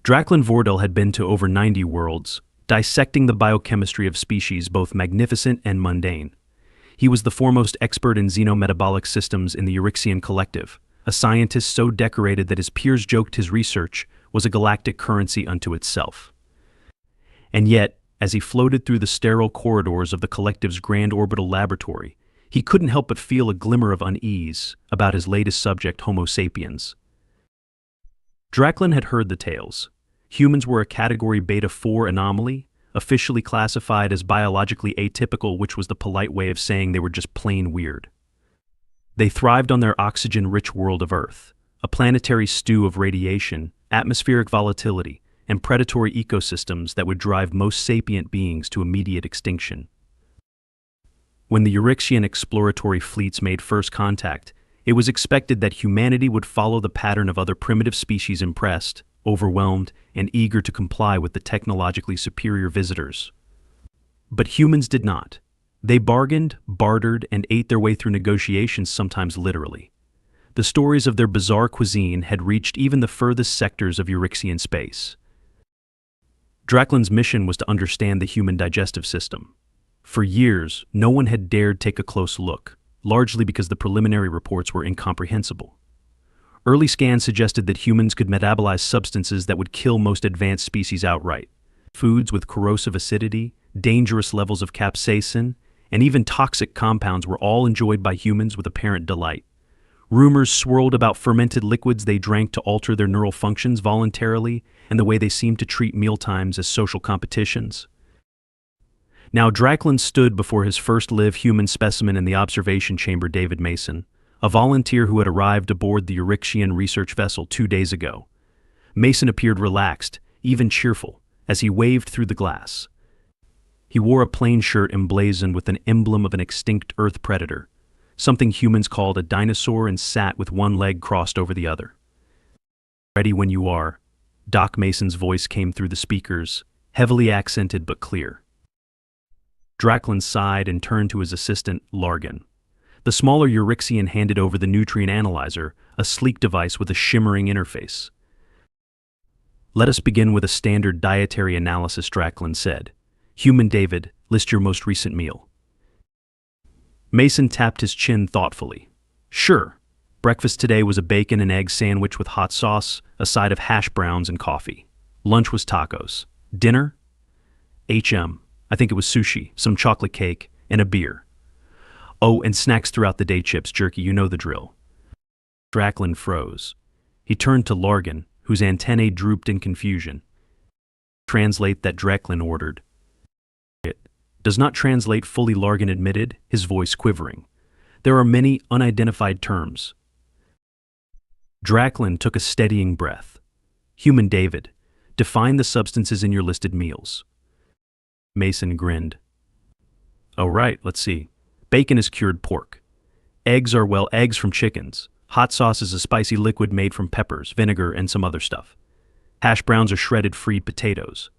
Draklan Vordel had been to over 90 worlds, dissecting the biochemistry of species both magnificent and mundane. He was the foremost expert in xeno-metabolic systems in the Euryxian collective, a scientist so decorated that his peers joked his research was a galactic currency unto itself. And yet, as he floated through the sterile corridors of the collective's grand orbital laboratory, he couldn't help but feel a glimmer of unease about his latest subject, Homo sapiens. Draklan had heard the tales. Humans were a Category Beta 4 anomaly, officially classified as biologically atypical, which was the polite way of saying they were just plain weird. They thrived on their oxygen-rich world of Earth, a planetary stew of radiation, atmospheric volatility, and predatory ecosystems that would drive most sapient beings to immediate extinction. When the Euryxian exploratory fleets made first contact, it was expected that humanity would follow the pattern of other primitive species impressed, overwhelmed, and eager to comply with the technologically superior visitors. But humans did not. They bargained, bartered, and ate their way through negotiations, sometimes literally. The stories of their bizarre cuisine had reached even the furthest sectors of Euryxian space. Draklan's mission was to understand the human digestive system. For years, no one had dared take a close look, largely because the preliminary reports were incomprehensible. Early scans suggested that humans could metabolize substances that would kill most advanced species outright. Foods with corrosive acidity, dangerous levels of capsaicin, and even toxic compounds were all enjoyed by humans with apparent delight. Rumors swirled about fermented liquids they drank to alter their neural functions voluntarily, and the way they seemed to treat mealtimes as social competitions. Now Draklan stood before his first live human specimen in the observation chamber, David Mason, a volunteer who had arrived aboard the Euryxian research vessel 2 days ago. Mason appeared relaxed, even cheerful, as he waved through the glass. He wore a plain shirt emblazoned with an emblem of an extinct Earth predator, something humans called a dinosaur, and sat with one leg crossed over the other. "Ready when you are," Doc Mason's voice came through the speakers, heavily accented but clear. Draklan sighed and turned to his assistant, Largan. The smaller Euryxian handed over the nutrient analyzer, a sleek device with a shimmering interface. "Let us begin with a standard dietary analysis," Draklan said. "Human David, list your most recent meal." Mason tapped his chin thoughtfully. "Sure. Breakfast today was a bacon and egg sandwich with hot sauce, a side of hash browns, and coffee. Lunch was tacos. Dinner? I think it was sushi, some chocolate cake, and a beer. Oh, and snacks throughout the day, chips, jerky, you know the drill." Draklan froze. He turned to Largan, whose antennae drooped in confusion. "Translate that," Draklan ordered. "It does not translate fully," Largan admitted, his voice quivering. "There are many unidentified terms." Draklan took a steadying breath. "Human David, define the substances in your listed meals." Mason grinned. "Oh right, let's see. Bacon is cured pork. Eggs are, well, eggs from chickens. Hot sauce is a spicy liquid made from peppers, vinegar, and some other stuff. Hash browns are shredded fried potatoes.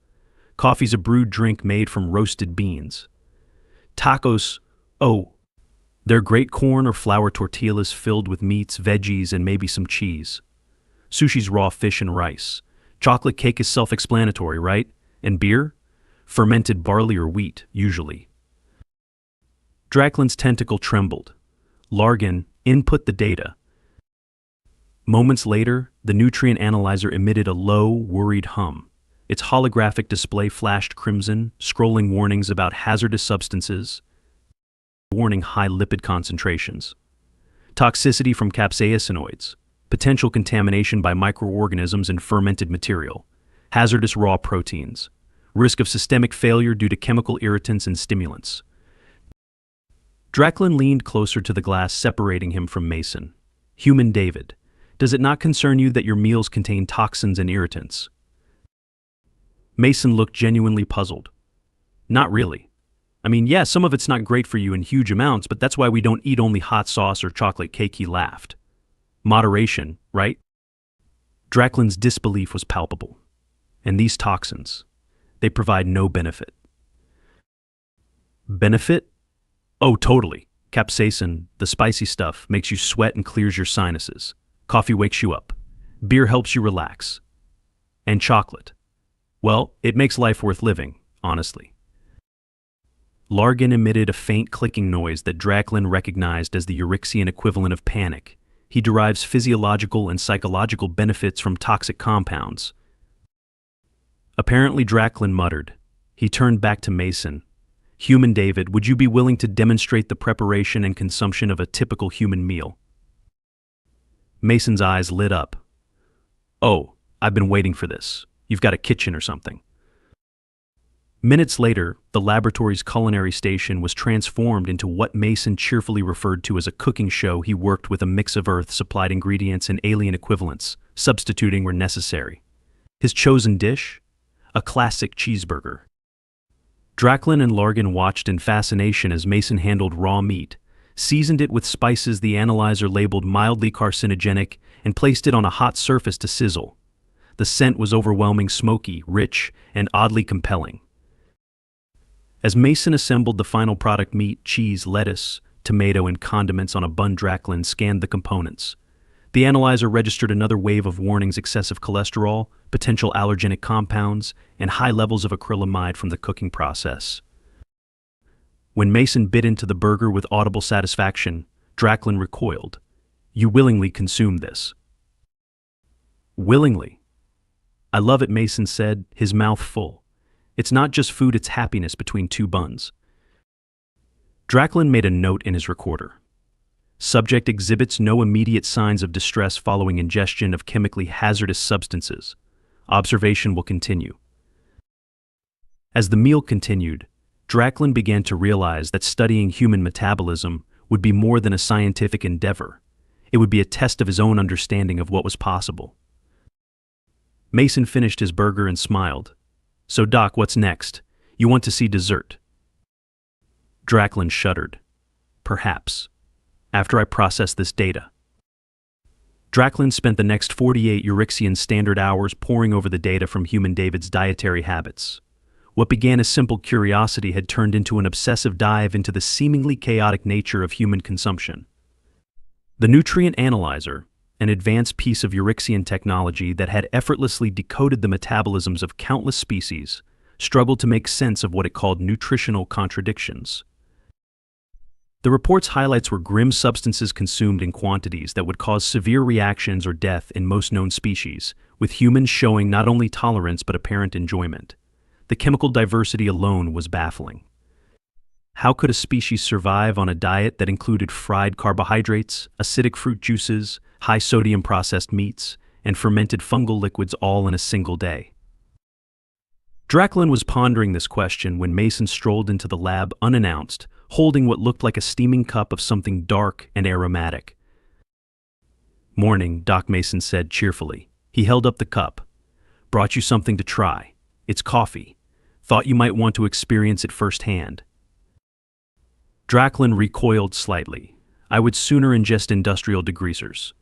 Coffee's a brewed drink made from roasted beans. Tacos, oh, they're great corn or flour tortillas filled with meats, veggies, and maybe some cheese. Sushi's raw fish and rice. Chocolate cake is self-explanatory, right? And beer? Fermented barley or wheat, usually." Draklan's tentacle trembled. Largan input the data. Moments later, the nutrient analyzer emitted a low, worried hum. Its holographic display flashed crimson, scrolling warnings about hazardous substances, warning high lipid concentrations, toxicity from capsaicinoids, potential contamination by microorganisms in fermented material, hazardous raw proteins, risk of systemic failure due to chemical irritants and stimulants. Draklan leaned closer to the glass separating him from Mason. "Human David, does it not concern you that your meals contain toxins and irritants?" Mason looked genuinely puzzled. "Not really. I mean, yeah, some of it's not great for you in huge amounts, but that's why we don't eat only hot sauce or chocolate cake," he laughed. "Moderation, right?" Draklan's disbelief was palpable. "And these toxins, they provide no benefit." "Benefit? Oh, totally. Capsaicin, the spicy stuff, makes you sweat and clears your sinuses. Coffee wakes you up. Beer helps you relax. And chocolate. Well, it makes life worth living, honestly. Largan emitted a faint clicking noise that Draklan recognized as the Euryxian equivalent of panic. He derives physiological and psychological benefits from toxic compounds. Apparently, Draklan muttered. He turned back to Mason. Human David, would you be willing to demonstrate the preparation and consumption of a typical human meal? Mason's eyes lit up. Oh, I've been waiting for this. You've got a kitchen or something. Minutes later, the laboratory's culinary station was transformed into what Mason cheerfully referred to as a cooking show. He worked with a mix of Earth-supplied ingredients and alien equivalents, substituting where necessary. His chosen dish? A classic cheeseburger. Draklan and Largan watched in fascination as Mason handled raw meat, seasoned it with spices the analyzer labeled mildly carcinogenic, and placed it on a hot surface to sizzle. The scent was overwhelming, smoky, rich, and oddly compelling. As Mason assembled the final product, meat, cheese, lettuce, tomato, and condiments on a bun, Draklan scanned the components. The analyzer registered another wave of warnings: excessive cholesterol, potential allergenic compounds, and high levels of acrylamide from the cooking process. When Mason bit into the burger with audible satisfaction, Draklan recoiled. You willingly consume this? Willingly. I love it, Mason said, his mouth full. It's not just food, it's happiness between two buns. Draklan made a note in his recorder. Subject exhibits no immediate signs of distress following ingestion of chemically hazardous substances. Observation will continue. As the meal continued, Draklan began to realize that studying human metabolism would be more than a scientific endeavor. It would be a test of his own understanding of what was possible. Mason finished his burger and smiled. So, Doc, what's next? You want to see dessert? Draklan shuddered. Perhaps. After I process this data. Draklan spent the next 48 Euryxian standard hours poring over the data from Human David's dietary habits. What began as simple curiosity had turned into an obsessive dive into the seemingly chaotic nature of human consumption. The nutrient analyzer, an advanced piece of Euryxian technology that had effortlessly decoded the metabolisms of countless species, struggled to make sense of what it called nutritional contradictions. The report's highlights were grim: substances consumed in quantities that would cause severe reactions or death in most known species, with humans showing not only tolerance but apparent enjoyment. The chemical diversity alone was baffling. How could a species survive on a diet that included fried carbohydrates, acidic fruit juices, high-sodium processed meats, and fermented fungal liquids all in a single day? Draklan was pondering this question when Mason strolled into the lab unannounced, holding what looked like a steaming cup of something dark and aromatic. Morning, Doc, Mason said cheerfully. He held up the cup. Brought you something to try. It's coffee. Thought you might want to experience it firsthand. Draklan recoiled slightly. I would sooner ingest industrial degreasers.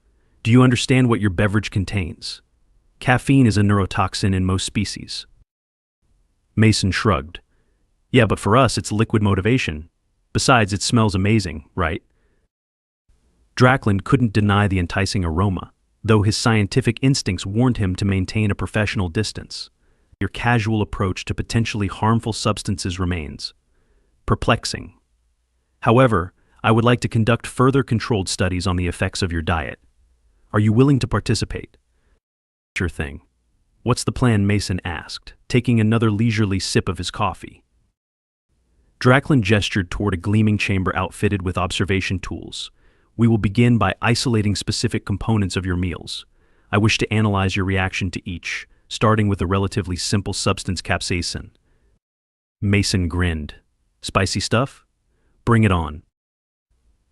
Do you understand what your beverage contains? Caffeine is a neurotoxin in most species. Mason shrugged. Yeah, but for us it's liquid motivation. Besides, it smells amazing, right? Draklan couldn't deny the enticing aroma, though his scientific instincts warned him to maintain a professional distance. Your casual approach to potentially harmful substances remains perplexing. However, I would like to conduct further controlled studies on the effects of your diet. Are you willing to participate? Sure thing. What's the plan? Mason asked, taking another leisurely sip of his coffee. Draklan gestured toward a gleaming chamber outfitted with observation tools. We will begin by isolating specific components of your meals. I wish to analyze your reaction to each, starting with a relatively simple substance, capsaicin. Mason grinned. Spicy stuff? Bring it on.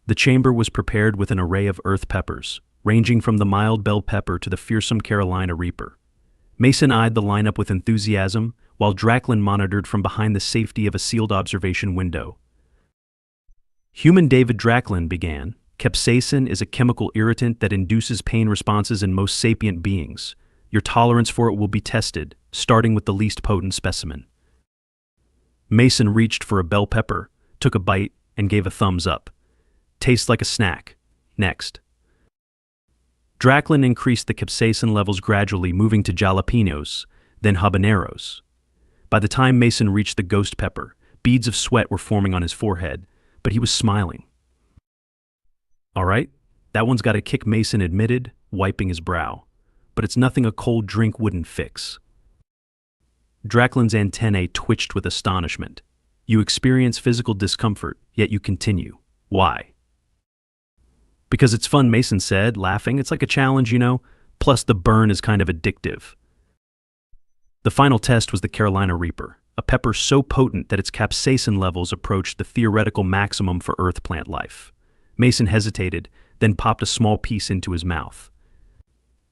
The chamber was prepared with an array of earth peppers, ranging from the mild bell pepper to the fearsome Carolina Reaper. Mason eyed the lineup with enthusiasm, while Draklan monitored from behind the safety of a sealed observation window. Human David, Draklan began. Capsaicin is a chemical irritant that induces pain responses in most sapient beings. Your tolerance for it will be tested, starting with the least potent specimen. Mason reached for a bell pepper, took a bite, and gave a thumbs up. Tastes like a snack. Next. Draklan increased the capsaicin levels gradually, moving to jalapenos, then habaneros. By the time Mason reached the ghost pepper, beads of sweat were forming on his forehead, but he was smiling. "All right, that one's got a kick," Mason admitted, wiping his brow. "But it's nothing a cold drink wouldn't fix." Draklan's antennae twitched with astonishment. "You experience physical discomfort, yet you continue. Why?" "Because it's fun," Mason said, laughing. "It's like a challenge, you know. Plus the burn is kind of addictive." The final test was the Carolina Reaper, a pepper so potent that its capsaicin levels approached the theoretical maximum for earth plant life. Mason hesitated, then popped a small piece into his mouth.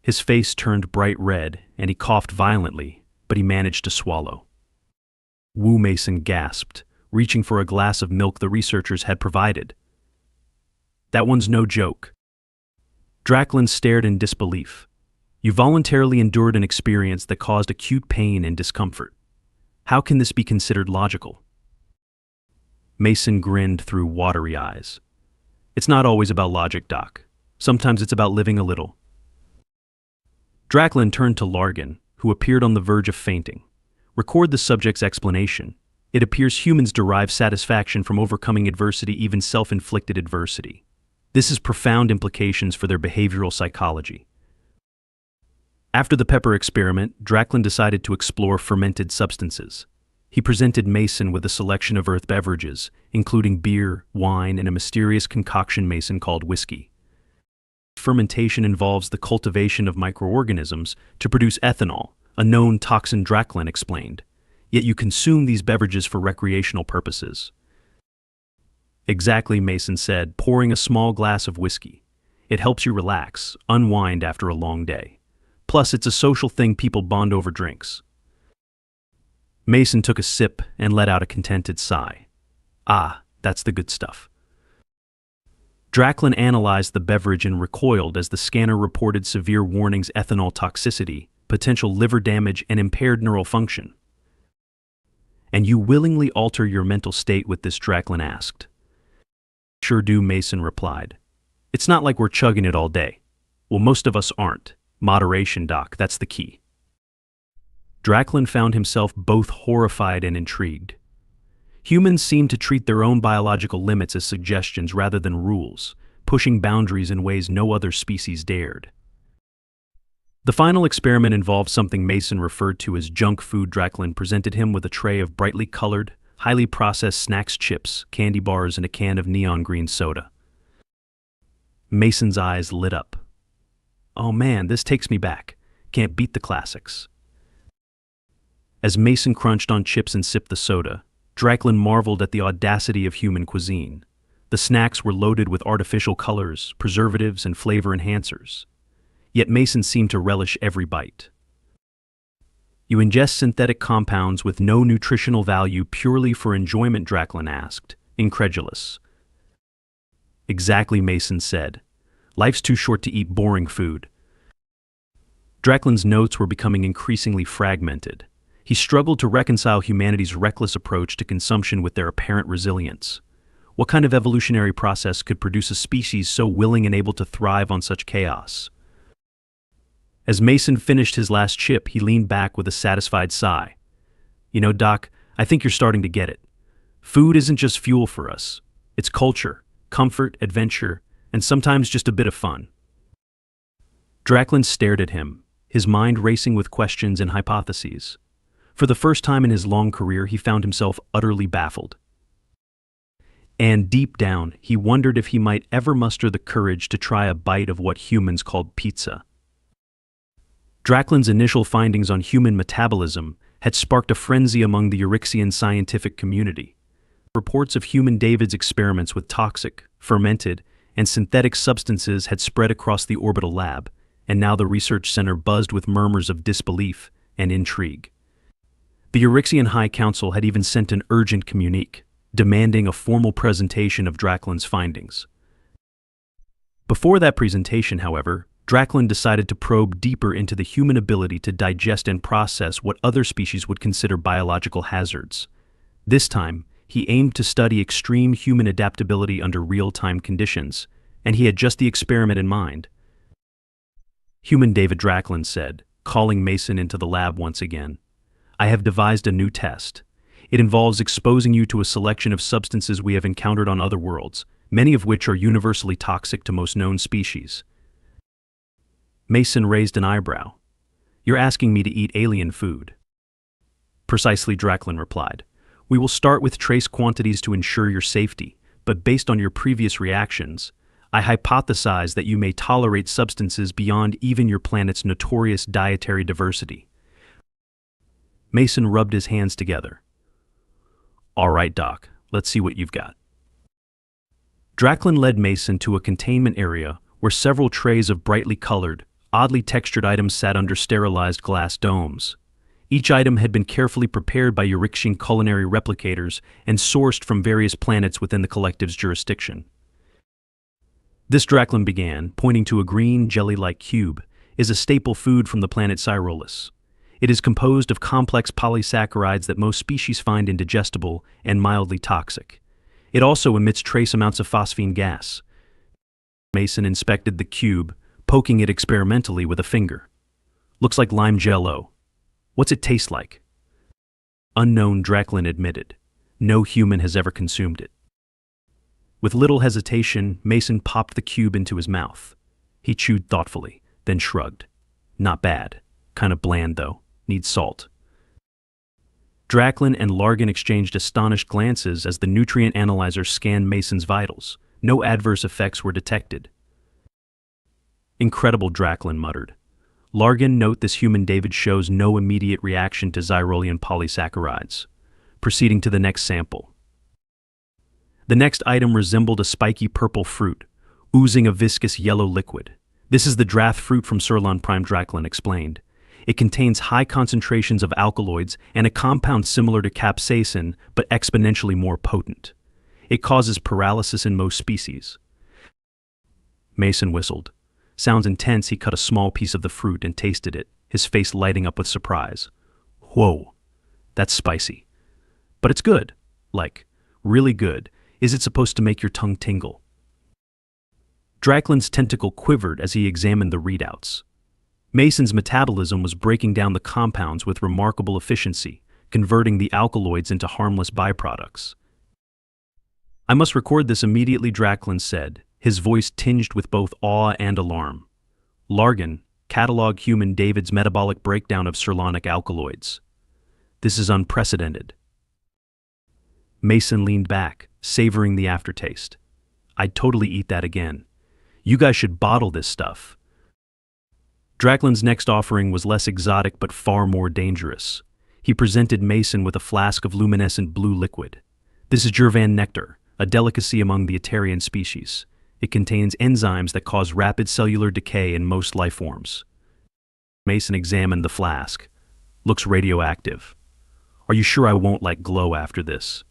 His face turned bright red, and he coughed violently, but he managed to swallow. "Woo," Mason gasped, reaching for a glass of milk the researchers had provided. "That one's no joke." Draklan stared in disbelief. "You voluntarily endured an experience that caused acute pain and discomfort. How can this be considered logical?" Mason grinned through watery eyes. "It's not always about logic, Doc. Sometimes it's about living a little." Draklan turned to Largan, who appeared on the verge of fainting. "Record the subject's explanation. It appears humans derive satisfaction from overcoming adversity, even self-inflicted adversity. This has profound implications for their behavioral psychology." After the pepper experiment, Draklan decided to explore fermented substances. He presented Mason with a selection of earth beverages, including beer, wine, and a mysterious concoction Mason called whiskey. Fermentation involves the cultivation of microorganisms to produce ethanol, a known toxin, Draklan explained. Yet you consume these beverages for recreational purposes. "Exactly," Mason said, pouring a small glass of whiskey. "It helps you relax, unwind after a long day. Plus, it's a social thing, people bond over drinks." Mason took a sip and let out a contented sigh. "Ah, that's the good stuff." Draklan analyzed the beverage and recoiled as the scanner reported severe warnings: ethanol toxicity, potential liver damage, and impaired neural function. "And you willingly alter your mental state with this?" Draklan asked. "Sure do," Mason replied. "It's not like we're chugging it all day. Well, most of us aren't. Moderation, Doc, that's the key." Draklan found himself both horrified and intrigued. Humans seem to treat their own biological limits as suggestions rather than rules, pushing boundaries in ways no other species dared. The final experiment involved something Mason referred to as junk food. Draklan presented him with a tray of brightly colored, highly processed snacks, chips, candy bars, and a can of neon green soda. Mason's eyes lit up. "Oh man, this takes me back. Can't beat the classics." As Mason crunched on chips and sipped the soda, Draklan marveled at the audacity of human cuisine. The snacks were loaded with artificial colors, preservatives, and flavor enhancers. Yet Mason seemed to relish every bite. "You ingest synthetic compounds with no nutritional value purely for enjoyment?" Draklan asked, incredulous. "Exactly," Mason said. "Life's too short to eat boring food." Draklan's notes were becoming increasingly fragmented. He struggled to reconcile humanity's reckless approach to consumption with their apparent resilience. What kind of evolutionary process could produce a species so willing and able to thrive on such chaos? As Mason finished his last chip, he leaned back with a satisfied sigh. "You know, Doc, I think you're starting to get it. Food isn't just fuel for us. It's culture, comfort, adventure, and sometimes just a bit of fun." Draklan stared at him, his mind racing with questions and hypotheses. For the first time in his long career, he found himself utterly baffled. And deep down, he wondered if he might ever muster the courage to try a bite of what humans called pizza. Draklan's initial findings on human metabolism had sparked a frenzy among the Euryxian scientific community. Reports of human David's experiments with toxic, fermented, and synthetic substances had spread across the orbital lab, and now the research center buzzed with murmurs of disbelief and intrigue. The Euryxian High Council had even sent an urgent communique, demanding a formal presentation of Draklan's findings. Before that presentation, however, Draklan decided to probe deeper into the human ability to digest and process what other species would consider biological hazards. This time, he aimed to study extreme human adaptability under real-time conditions, and he had just the experiment in mind. Human David Draklan said, calling Mason into the lab once again. I have devised a new test. It involves exposing you to a selection of substances we have encountered on other worlds, many of which are universally toxic to most known species. Mason raised an eyebrow. You're asking me to eat alien food. Precisely, Draklan replied. We will start with trace quantities to ensure your safety, but based on your previous reactions, I hypothesize that you may tolerate substances beyond even your planet's notorious dietary diversity. Mason rubbed his hands together. All right, Doc, let's see what you've got. Draklan led Mason to a containment area where several trays of brightly colored, oddly textured items sat under sterilized glass domes. Each item had been carefully prepared by Euryxian culinary replicators and sourced from various planets within the collective's jurisdiction. This, Draklan began, pointing to a green, jelly-like cube, is a staple food from the planet Cyrolus. It is composed of complex polysaccharides that most species find indigestible and mildly toxic. It also emits trace amounts of phosphine gas. Mason inspected the cube, poking it experimentally with a finger. Looks like lime jello. What's it taste like? Unknown, Draklan admitted. No human has ever consumed it. With little hesitation, Mason popped the cube into his mouth. He chewed thoughtfully, then shrugged. Not bad. Kind of bland, though. Needs salt. Draklan and Largan exchanged astonished glances as the nutrient analyzer scanned Mason's vitals. No adverse effects were detected. Incredible, Draklan muttered. Largan, note this human David shows no immediate reaction to Xyrolian polysaccharides. Proceeding to the next sample. The next item resembled a spiky purple fruit, oozing a viscous yellow liquid. This is the draft fruit from Surlon Prime, Draklan explained. It contains high concentrations of alkaloids and a compound similar to capsaicin, but exponentially more potent. It causes paralysis in most species. Mason whistled. Sounds intense. He cut a small piece of the fruit and tasted it, his face lighting up with surprise. Whoa, that's spicy. But it's good. Like, really good. Is it supposed to make your tongue tingle? Draklan's tentacle quivered as he examined the readouts. Mason's metabolism was breaking down the compounds with remarkable efficiency, converting the alkaloids into harmless byproducts. I must record this immediately, Draklan said, his voice tinged with both awe and alarm. Largan, catalog human David's metabolic breakdown of surlonic alkaloids. This is unprecedented. Mason leaned back, savoring the aftertaste. I'd totally eat that again. You guys should bottle this stuff. Draklan's next offering was less exotic but far more dangerous. He presented Mason with a flask of luminescent blue liquid. This is Jervan nectar, a delicacy among the Atarian species. It contains enzymes that cause rapid cellular decay in most life forms. Mason examined the flask. Looks radioactive. Are you sure I won't glow after this?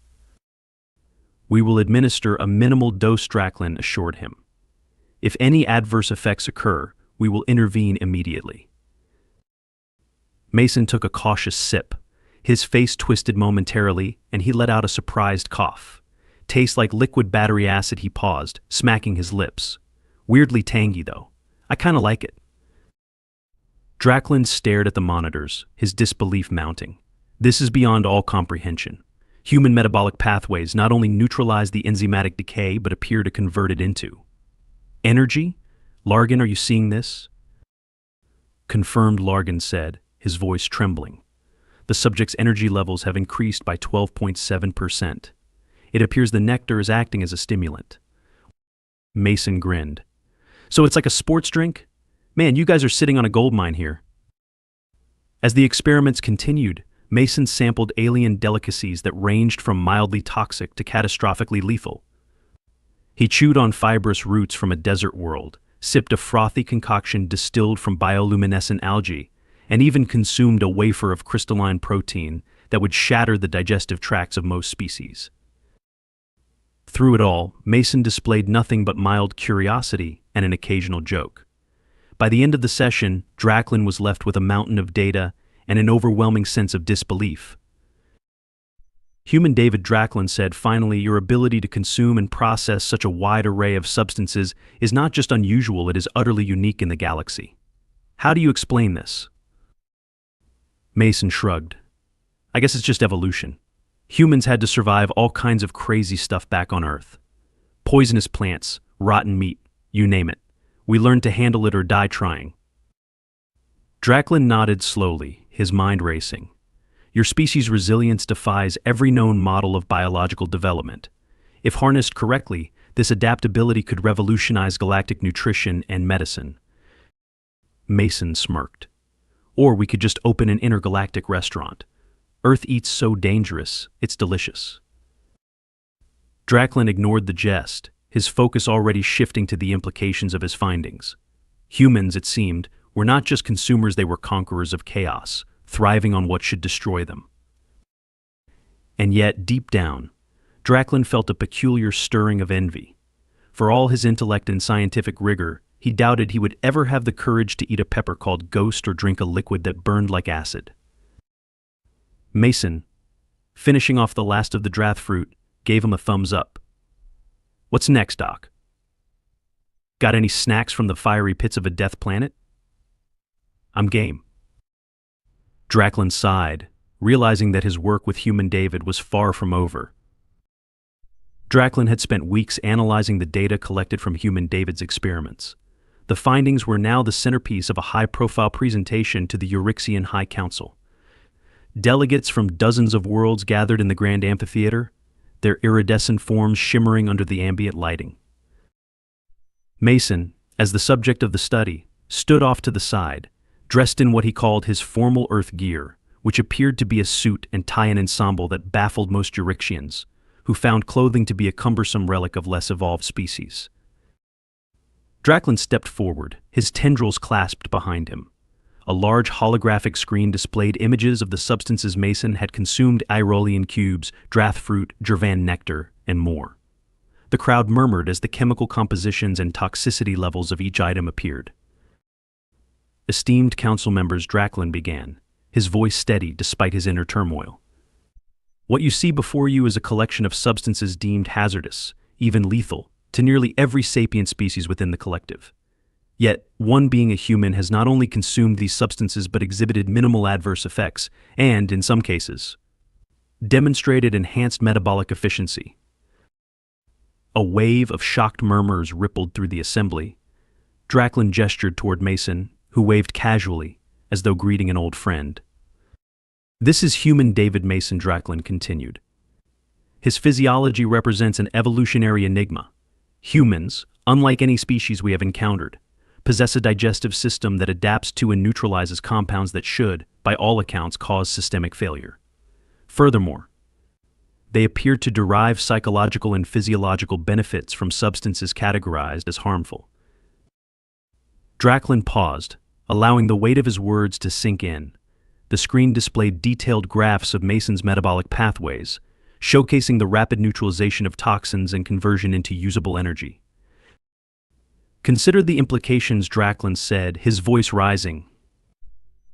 We will administer a minimal dose, Draklan assured him. If any adverse effects occur, we will intervene immediately. Mason took a cautious sip. His face twisted momentarily, and he let out a surprised cough. Tastes like liquid battery acid, he paused, smacking his lips. Weirdly tangy, though. I kinda like it. Draklan stared at the monitors, his disbelief mounting. This is beyond all comprehension. Human metabolic pathways not only neutralize the enzymatic decay, but appear to convert it into energy? Largan, are you seeing this? Confirmed, Largan said, his voice trembling. The subject's energy levels have increased by 12.7%. It appears the nectar is acting as a stimulant. Mason grinned. So it's like a sports drink? Man, you guys are sitting on a goldmine here. As the experiments continued, Mason sampled alien delicacies that ranged from mildly toxic to catastrophically lethal. He chewed on fibrous roots from a desert world, sipped a frothy concoction distilled from bioluminescent algae, and even consumed a wafer of crystalline protein that would shatter the digestive tracts of most species. Through it all, Mason displayed nothing but mild curiosity and an occasional joke. By the end of the session, Draklan was left with a mountain of data and an overwhelming sense of disbelief. Human David, Draklan said, finally, your ability to consume and process such a wide array of substances is not just unusual, it is utterly unique in the galaxy. How do you explain this? Mason shrugged. I guess it's just evolution. Humans had to survive all kinds of crazy stuff back on Earth. Poisonous plants, rotten meat, you name it. We learned to handle it or die trying. Draklan nodded slowly, his mind racing. Your species' resilience defies every known model of biological development. If harnessed correctly, this adaptability could revolutionize galactic nutrition and medicine. Mason smirked. Or we could just open an intergalactic restaurant. Earth eats so dangerous, it's delicious. Draklan ignored the jest, his focus already shifting to the implications of his findings. Humans, it seemed, were not just consumers, they were conquerors of chaos, thriving on what should destroy them. And yet, deep down, Draklan felt a peculiar stirring of envy. For all his intellect and scientific rigor, he doubted he would ever have the courage to eat a pepper called ghost or drink a liquid that burned like acid. Mason, finishing off the last of the drath fruit, gave him a thumbs up. What's next, Doc? Got any snacks from the fiery pits of a death planet? I'm game. Draklan sighed, realizing that his work with human David was far from over. Draklan had spent weeks analyzing the data collected from human David's experiments. The findings were now the centerpiece of a high-profile presentation to the Euryxian High Council. Delegates from dozens of worlds gathered in the grand amphitheater, their iridescent forms shimmering under the ambient lighting. Mason, as the subject of the study, stood off to the side, dressed in what he called his formal Earth gear, which appeared to be a suit and tie-in ensemble that baffled most Euryxians, who found clothing to be a cumbersome relic of less evolved species. Draklan stepped forward, his tendrils clasped behind him. A large holographic screen displayed images of the substances Mason had consumed: Irolean cubes, drath fruit, Jervan nectar, and more. The crowd murmured as the chemical compositions and toxicity levels of each item appeared. Esteemed council members, Draklan began, his voice steady despite his inner turmoil. What you see before you is a collection of substances deemed hazardous, even lethal, to nearly every sapient species within the collective. Yet, one being a human has not only consumed these substances but exhibited minimal adverse effects and, in some cases, demonstrated enhanced metabolic efficiency. A wave of shocked murmurs rippled through the assembly. Draklan gestured toward Mason, who waved casually, as though greeting an old friend. This is human David Mason, Draklan continued. His physiology represents an evolutionary enigma. Humans, unlike any species we have encountered, possess a digestive system that adapts to and neutralizes compounds that should, by all accounts, cause systemic failure. Furthermore, they appear to derive psychological and physiological benefits from substances categorized as harmful. Draklan paused, allowing the weight of his words to sink in. The screen displayed detailed graphs of Mason's metabolic pathways, showcasing the rapid neutralization of toxins and conversion into usable energy. Consider the implications, Draklan said, his voice rising.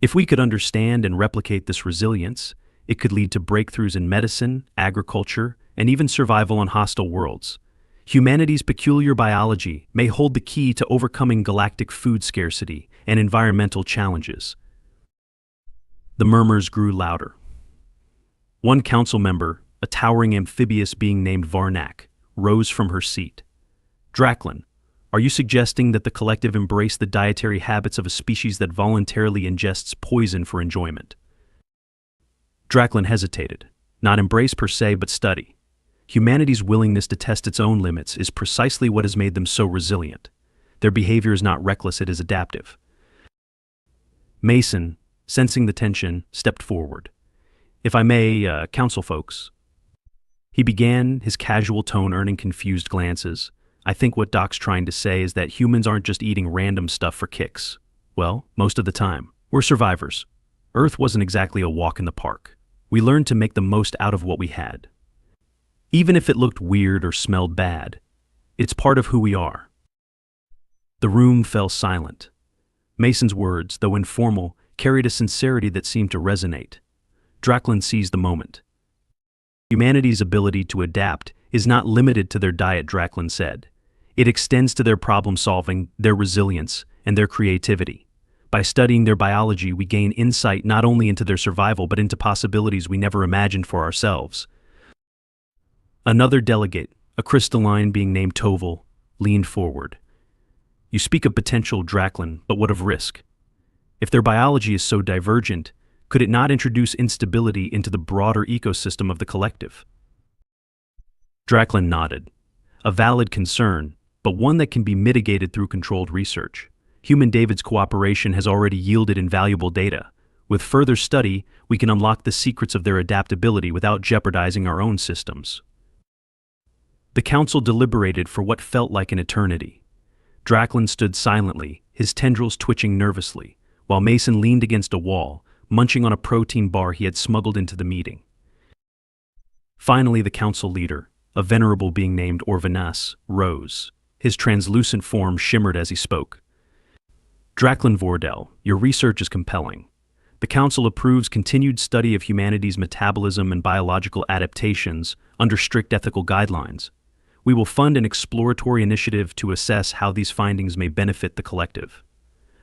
If we could understand and replicate this resilience, it could lead to breakthroughs in medicine, agriculture, and even survival on hostile worlds. Humanity's peculiar biology may hold the key to overcoming galactic food scarcity and environmental challenges. The murmurs grew louder. One council member, a towering amphibious being named Varnak, rose from her seat. Draklan, are you suggesting that the collective embrace the dietary habits of a species that voluntarily ingests poison for enjoyment? Draklan hesitated. Not embrace per se, but study. Humanity's willingness to test its own limits is precisely what has made them so resilient. Their behavior is not reckless, it is adaptive. Mason, sensing the tension, stepped forward. If I may, council folks. He began, his casual tone earning confused glances. I think what Doc's trying to say is that humans aren't just eating random stuff for kicks. Well, most of the time. We're survivors. Earth wasn't exactly a walk in the park. We learned to make the most out of what we had. Even if it looked weird or smelled bad, it's part of who we are. The room fell silent. Mason's words, though informal, carried a sincerity that seemed to resonate. Draklan seized the moment. Humanity's ability to adapt is not limited to their diet, Draklan said. It extends to their problem-solving, their resilience, and their creativity. By studying their biology, we gain insight not only into their survival but into possibilities we never imagined for ourselves. Another delegate, a crystalline being named Toval, leaned forward. You speak of potential, Draklan, but what of risk? If their biology is so divergent, could it not introduce instability into the broader ecosystem of the collective? Draklan nodded. A valid concern, but one that can be mitigated through controlled research. Human David's cooperation has already yielded invaluable data. With further study, we can unlock the secrets of their adaptability without jeopardizing our own systems. The council deliberated for what felt like an eternity. Draklan stood silently, his tendrils twitching nervously, while Mason leaned against a wall, munching on a protein bar he had smuggled into the meeting. Finally, the council leader, a venerable being named Orvanas, rose. His translucent form shimmered as he spoke. Draklan Vordel, your research is compelling. The Council approves continued study of humanity's metabolism and biological adaptations under strict ethical guidelines. We will fund an exploratory initiative to assess how these findings may benefit the collective.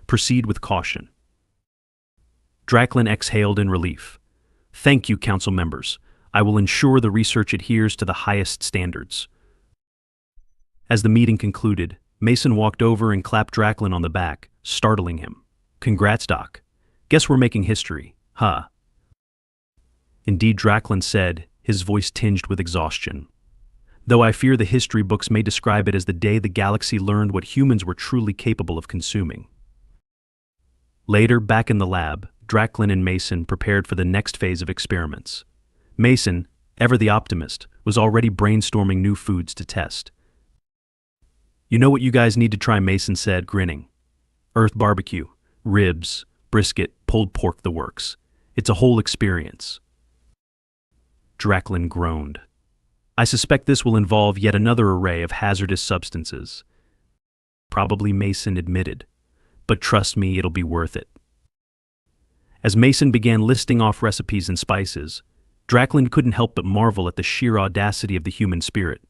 Proceed with caution. Draklan exhaled in relief. Thank you, Council members. I will ensure the research adheres to the highest standards. As the meeting concluded, Mason walked over and clapped Draklan on the back, startling him. Congrats, Doc. Guess we're making history, huh? Indeed, Draklan said, his voice tinged with exhaustion. Though I fear the history books may describe it as the day the galaxy learned what humans were truly capable of consuming. Later, back in the lab, Draklan and Mason prepared for the next phase of experiments. Mason, ever the optimist, was already brainstorming new foods to test. You know what you guys need to try, Mason said, grinning. Earth barbecue, ribs, brisket, pulled pork, the works. It's a whole experience. Draklan groaned. I suspect this will involve yet another array of hazardous substances. Probably, Mason admitted. But trust me, it'll be worth it. As Mason began listing off recipes and spices, Draklan couldn't help but marvel at the sheer audacity of the human spirit.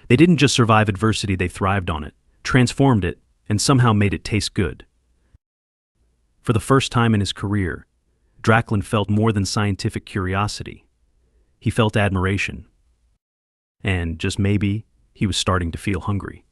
They didn't just survive adversity, they thrived on it, transformed it, and somehow made it taste good. For the first time in his career, Draklan felt more than scientific curiosity. He felt admiration. And, just maybe, he was starting to feel hungry.